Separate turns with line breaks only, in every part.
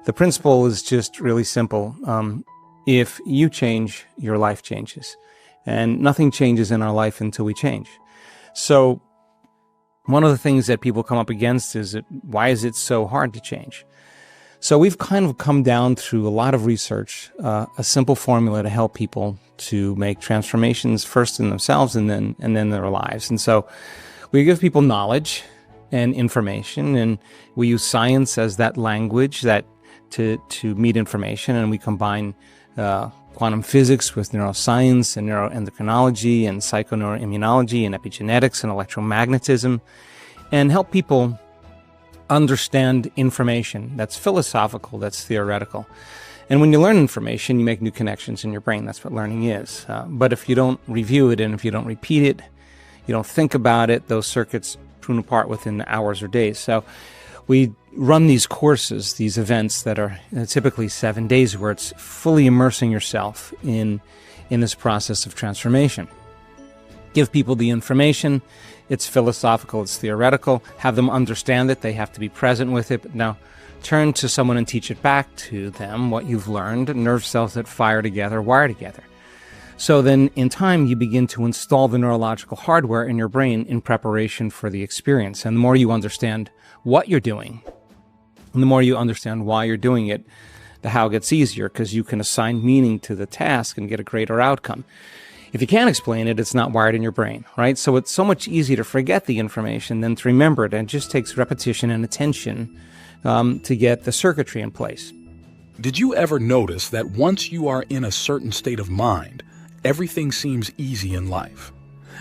The principle is just really simple. If you change, your life changes. And nothing changes in our life until we change. So one of the things that people come up against is why is it so hard to change? So we've kind of come down through a lot of research, a simple formula to help people to make transformations first in themselves and then their lives. And so we give people knowledge and information, and we use science as that language that to meet information, and we combine quantum physics with neuroscience and neuroendocrinology and psychoneuroimmunology and epigenetics and electromagnetism, and help people understand information that's philosophical, that's theoretical. And when you learn information, you make new connections in your brain. That's what learning is. But if you don't review it and if you don't repeat it, you don't think about it, those circuits prune apart within hours or days. So we run these courses, these events that are typically 7 days, where it's fully immersing yourself in this process of transformation. Give people the information. It's philosophical, it's theoretical. Have them understand it. They have to be present with it. But now turn to someone and teach it back to them, what you've learned. Nerve cells that fire together, wire together. So then in time, you begin to install the neurological hardware in your brain in preparation for the experience. And the more you understand what you're doing, and the more you understand why you're doing it, the how gets easier, because you can assign meaning to the task and get a greater outcome. If you can't explain it, it's not wired in your brain, right? So it's so much easier to forget the information than to remember it, and it just takes repetition and attention to get the circuitry in place.
Did you ever notice that once you are in a certain state of mind, everything seems easy in life?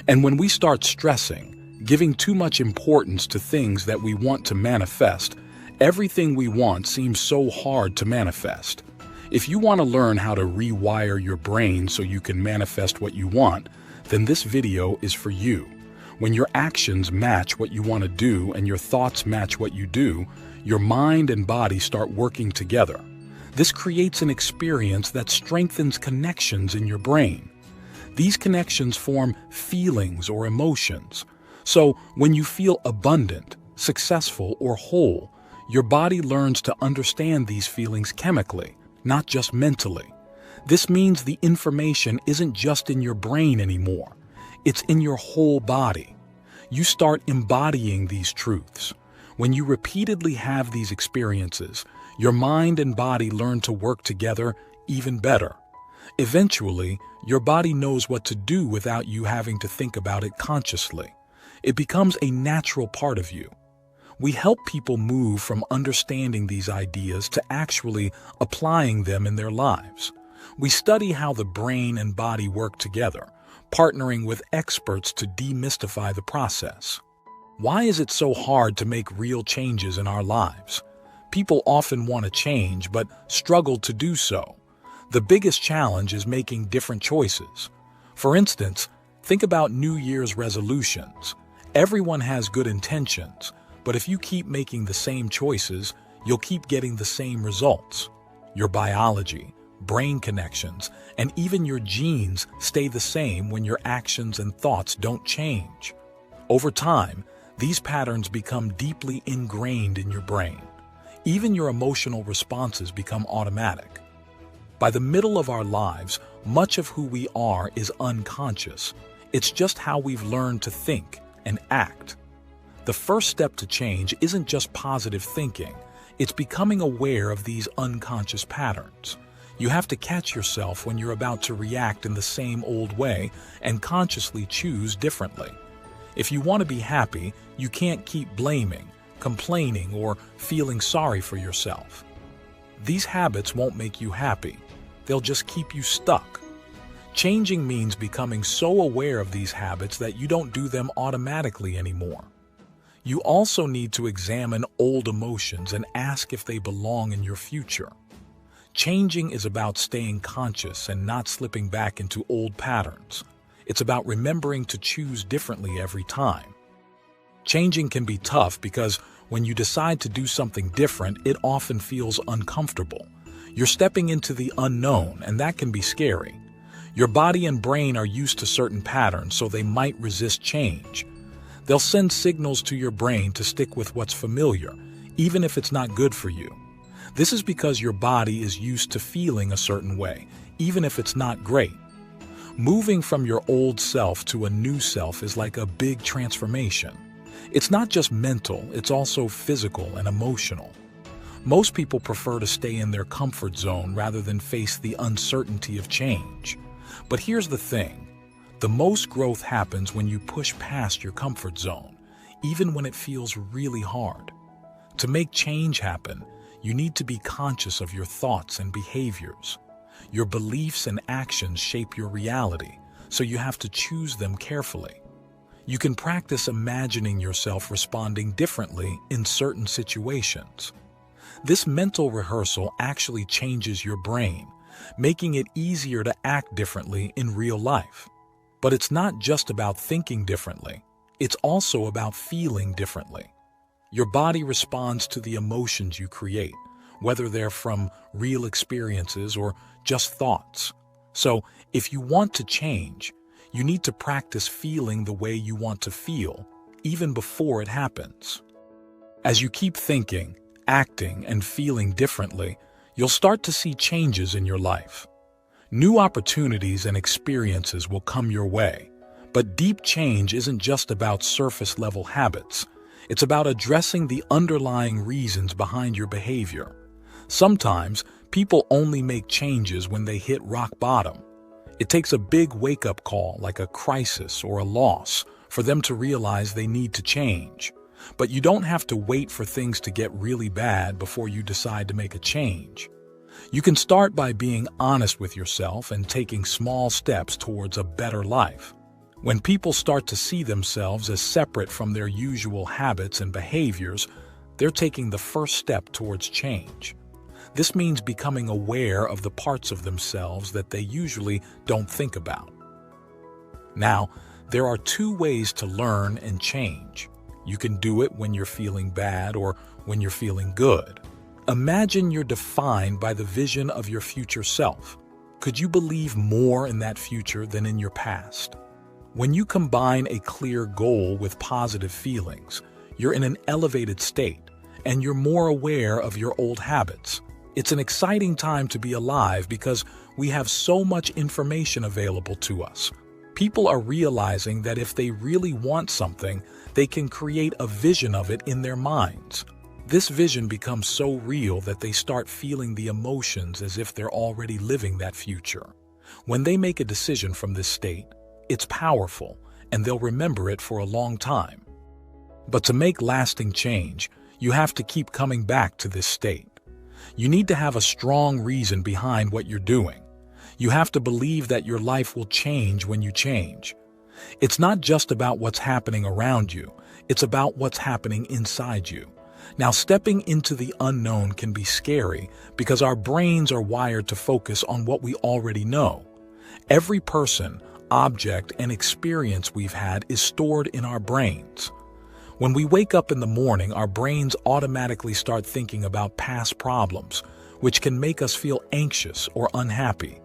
And when we start stressing, giving too much importance to things that we want to manifest, everything we want seems so hard to manifest. If you want to learn how to rewire your brain so you can manifest what you want, then this video is for you. When your actions match what you want to do and your thoughts match what you do, your mind and body start working together. This creates an experience that strengthens connections in your brain. These connections form feelings or emotions. So when you feel abundant, successful, or whole, your body learns to understand these feelings chemically, not just mentally. This means the information isn't just in your brain anymore. It's in your whole body. You start embodying these truths. When you repeatedly have these experiences, your mind and body learn to work together even better. Eventually, your body knows what to do without you having to think about it consciously. It becomes a natural part of you. We help people move from understanding these ideas to actually applying them in their lives. We study how the brain and body work together, partnering with experts to demystify the process. Why is it so hard to make real changes in our lives? People often want to change but struggle to do so. The biggest challenge is making different choices. For instance, think about New Year's resolutions. Everyone has good intentions, but if you keep making the same choices, you'll keep getting the same results. Your biology, brain connections, and even your genes stay the same when your actions and thoughts don't change. Over time, these patterns become deeply ingrained in your brain. Even your emotional responses become automatic. By the middle of our lives, much of who we are is unconscious. It's just how we've learned to think and act. The first step to change isn't just positive thinking. It's becoming aware of these unconscious patterns. You have to catch yourself when you're about to react in the same old way and consciously choose differently. If you want to be happy, you can't keep blaming, complaining, or feeling sorry for yourself. These habits won't make you happy. They'll just keep you stuck. Changing means becoming so aware of these habits that you don't do them automatically anymore. You also need to examine old emotions and ask if they belong in your future. Changing is about staying conscious and not slipping back into old patterns. It's about remembering to choose differently every time. Changing can be tough because when you decide to do something different, it often feels uncomfortable. You're stepping into the unknown, and that can be scary. Your body and brain are used to certain patterns, so they might resist change. They'll send signals to your brain to stick with what's familiar, even if it's not good for you. This is because your body is used to feeling a certain way, even if it's not great. Moving from your old self to a new self is like a big transformation. It's not just mental, it's also physical and emotional. Most people prefer to stay in their comfort zone rather than face the uncertainty of change. But here's the thing. The most growth happens when you push past your comfort zone, even when it feels really hard. To make change happen, you need to be conscious of your thoughts and behaviors. Your beliefs and actions shape your reality, so you have to choose them carefully. You can practice imagining yourself responding differently in certain situations. This mental rehearsal actually changes your brain, making it easier to act differently in real life. But it's not just about thinking differently, it's also about feeling differently. Your body responds to the emotions you create, whether they're from real experiences or just thoughts. So, if you want to change, you need to practice feeling the way you want to feel, even before it happens. As you keep thinking, acting, and feeling differently, you'll start to see changes in your life. New opportunities and experiences will come your way, but deep change isn't just about surface-level habits. It's about addressing the underlying reasons behind your behavior. Sometimes, people only make changes when they hit rock bottom. It takes a big wake-up call, like a crisis or a loss, for them to realize they need to change. But you don't have to wait for things to get really bad before you decide to make a change. You can start by being honest with yourself and taking small steps towards a better life. When people start to see themselves as separate from their usual habits and behaviors, they're taking the first step towards change. This means becoming aware of the parts of themselves that they usually don't think about. Now, there are two ways to learn and change. You can do it when you're feeling bad or when you're feeling good. Imagine you're defined by the vision of your future self. Could you believe more in that future than in your past? When you combine a clear goal with positive feelings, you're in an elevated state, and you're more aware of your old habits. It's an exciting time to be alive because we have so much information available to us. People are realizing that if they really want something, they can create a vision of it in their minds. This vision becomes so real that they start feeling the emotions as if they're already living that future. When they make a decision from this state, it's powerful, and they'll remember it for a long time. But to make lasting change, you have to keep coming back to this state. You need to have a strong reason behind what you're doing. You have to believe that your life will change when you change. It's not just about what's happening around you, it's about what's happening inside you. Now, stepping into the unknown can be scary because our brains are wired to focus on what we already know. Every person, object, and experience we've had is stored in our brains. When we wake up in the morning, our brains automatically start thinking about past problems, which can make us feel anxious or unhappy.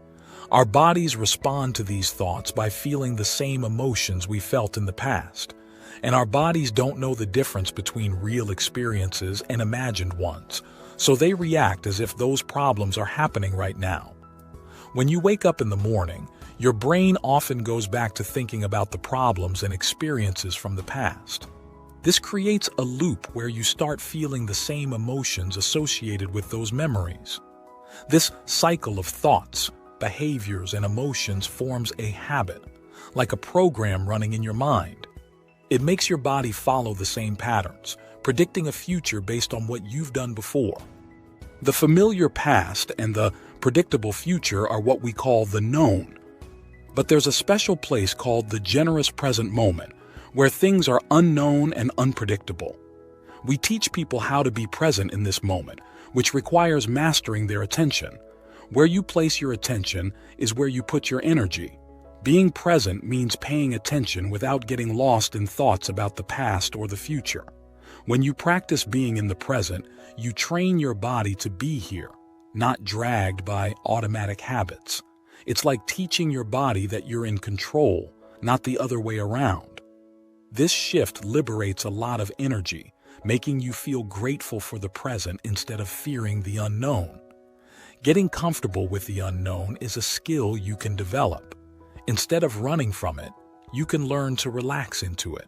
Our bodies respond to these thoughts by feeling the same emotions we felt in the past. And our bodies don't know the difference between real experiences and imagined ones, so they react as if those problems are happening right now. When you wake up in the morning, your brain often goes back to thinking about the problems and experiences from the past. This creates a loop where you start feeling the same emotions associated with those memories. This cycle of thoughts, behaviors, and emotions forms a habit, like a program running in your mind. It makes your body follow the same patterns, predicting a future based on what you've done before. The familiar past and the predictable future are what we call the known. But there's a special place called the generous present moment, where things are unknown and unpredictable. We teach people how to be present in this moment, which requires mastering their attention. Where you place your attention is where you put your energy. Being present means paying attention without getting lost in thoughts about the past or the future. When you practice being in the present, you train your body to be here, not dragged by automatic habits. It's like teaching your body that you're in control, not the other way around. This shift liberates a lot of energy making you feel grateful for the present instead of fearing the unknown. Getting comfortable with the unknown is a skill you can develop. Instead of running from it, you can learn to relax into it.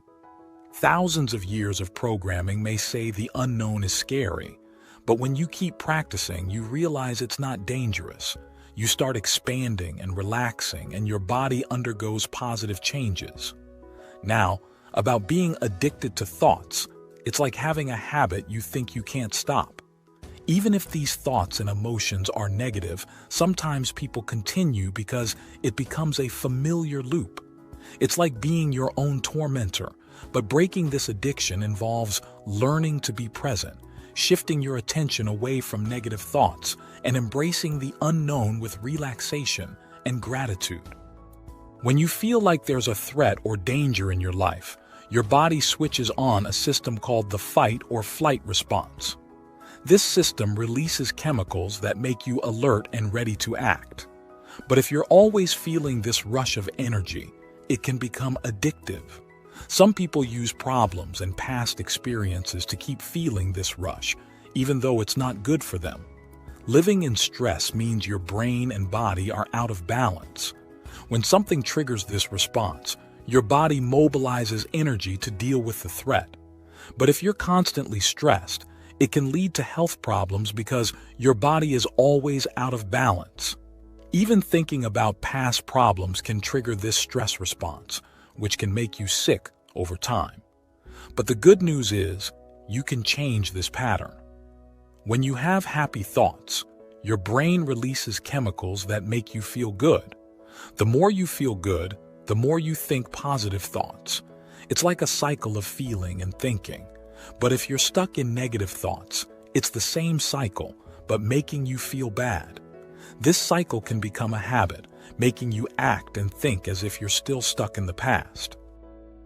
Thousands of years of programming may say the unknown is scary, but when you keep practicing, you realize it's not dangerous. You start expanding and relaxing, and your body undergoes positive changes. Now, about being addicted to thoughts, it's like having a habit you think you can't stop. Even if these thoughts and emotions are negative, sometimes people continue because it becomes a familiar loop. It's like being your own tormentor, but breaking this addiction involves learning to be present, shifting your attention away from negative thoughts, and embracing the unknown with relaxation and gratitude. When you feel like there's a threat or danger in your life, your body switches on a system called the fight or flight response. This system releases chemicals that make you alert and ready to act. But if you're always feeling this rush of energy, it can become addictive. Some people use problems and past experiences to keep feeling this rush, even though it's not good for them. Living in stress means your brain and body are out of balance. When something triggers this response, your body mobilizes energy to deal with the threat. But if you're constantly stressed, it can lead to health problems because your body is always out of balance. Even thinking about past problems can trigger this stress response, which can make you sick over time. But the good news is, you can change this pattern. When you have happy thoughts, your brain releases chemicals that make you feel good. The more you feel good, the more you think positive thoughts. It's like a cycle of feeling and thinking. But if you're stuck in negative thoughts, it's the same cycle, but making you feel bad. This cycle can become a habit, making you act and think as if you're still stuck in the past.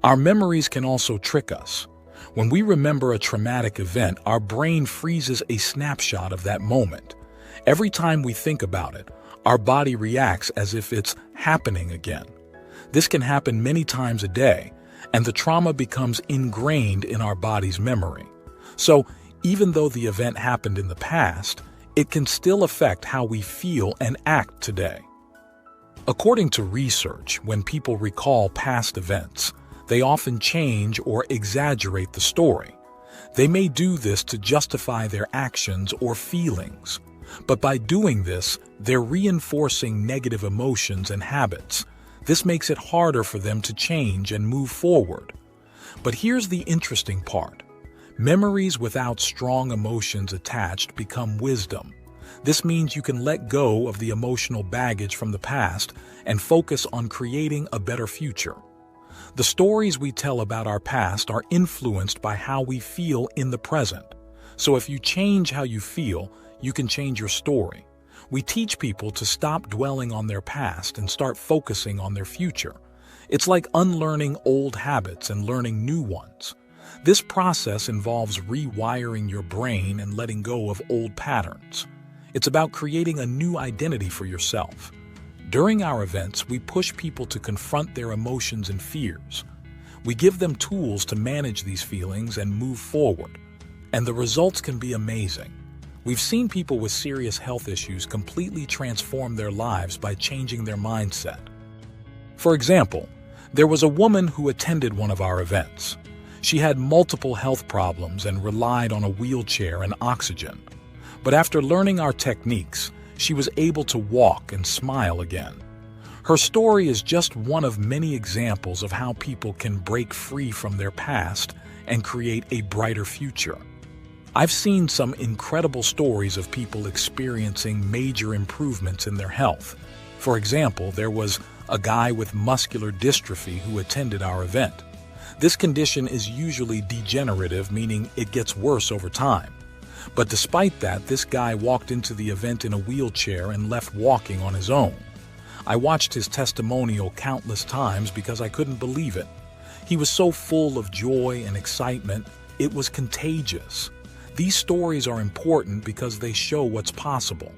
Our memories can also trick us. When we remember a traumatic event, our brain freezes a snapshot of that moment. Every time we think about it, our body reacts as if it's happening again. This can happen many times a day, and the trauma becomes ingrained in our body's memory. So, even though the event happened in the past, it can still affect how we feel and act today. According to research, when people recall past events, they often change or exaggerate the story. They may do this to justify their actions or feelings. But by doing this, they're reinforcing negative emotions and habits. This makes it harder for them to change and move forward. But here's the interesting part. Memories without strong emotions attached become wisdom. This means you can let go of the emotional baggage from the past and focus on creating a better future. The stories we tell about our past are influenced by how we feel in the present. So if you change how you feel, you can change your story. We teach people to stop dwelling on their past and start focusing on their future. It's like unlearning old habits and learning new ones. This process involves rewiring your brain and letting go of old patterns. It's about creating a new identity for yourself. During our events, we push people to confront their emotions and fears. We give them tools to manage these feelings and move forward. And the results can be amazing. We've seen people with serious health issues completely transform their lives by changing their mindset. For example, there was a woman who attended one of our events. She had multiple health problems and relied on a wheelchair and oxygen. But after learning our techniques, she was able to walk and smile again. Her story is just one of many examples of how people can break free from their past and create a brighter future. I've seen some incredible stories of people experiencing major improvements in their health. For example, there was a guy with muscular dystrophy who attended our event. This condition is usually degenerative, meaning it gets worse over time. But despite that, this guy walked into the event in a wheelchair and left walking on his own. I watched his testimonial countless times because I couldn't believe it. He was so full of joy and excitement, it was contagious. These stories are important because they show what's possible.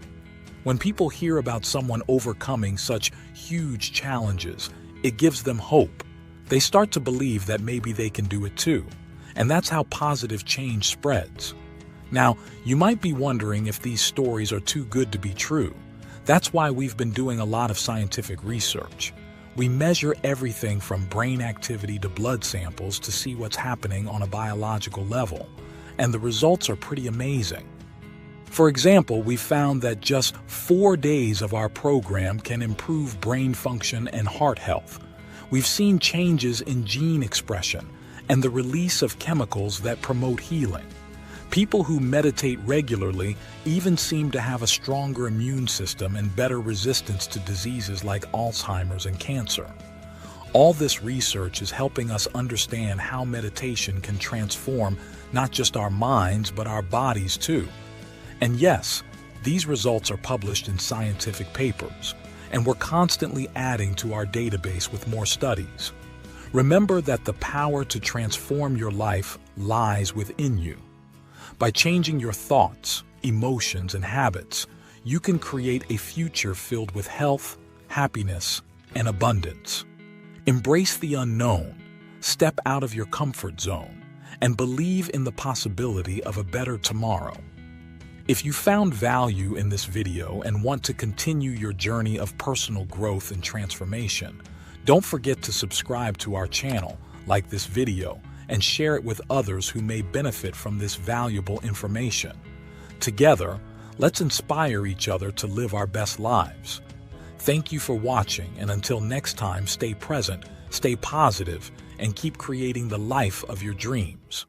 When people hear about someone overcoming such huge challenges, it gives them hope. They start to believe that maybe they can do it too. And that's how positive change spreads. Now, you might be wondering if these stories are too good to be true. That's why we've been doing a lot of scientific research. We measure everything from brain activity to blood samples to see what's happening on a biological level, and the results are pretty amazing. For example, we found that just 4 days of our program can improve brain function and heart health. We've seen changes in gene expression and the release of chemicals that promote healing. People who meditate regularly even seem to have a stronger immune system and better resistance to diseases like Alzheimer's and cancer. All this research is helping us understand how meditation can transform not just our minds, but our bodies too. And yes, these results are published in scientific papers, and we're constantly adding to our database with more studies. Remember that the power to transform your life lies within you. By changing your thoughts, emotions, and habits, you can create a future filled with health, happiness, and abundance. Embrace the unknown, step out of your comfort zone, and believe in the possibility of a better tomorrow. If you found value in this video and want to continue your journey of personal growth and transformation, don't forget to subscribe to our channel, like this video, and share it with others who may benefit from this valuable information. Together, let's inspire each other to live our best lives. Thank you for watching, and until next time, stay present, stay positive, and keep creating the life of your dreams.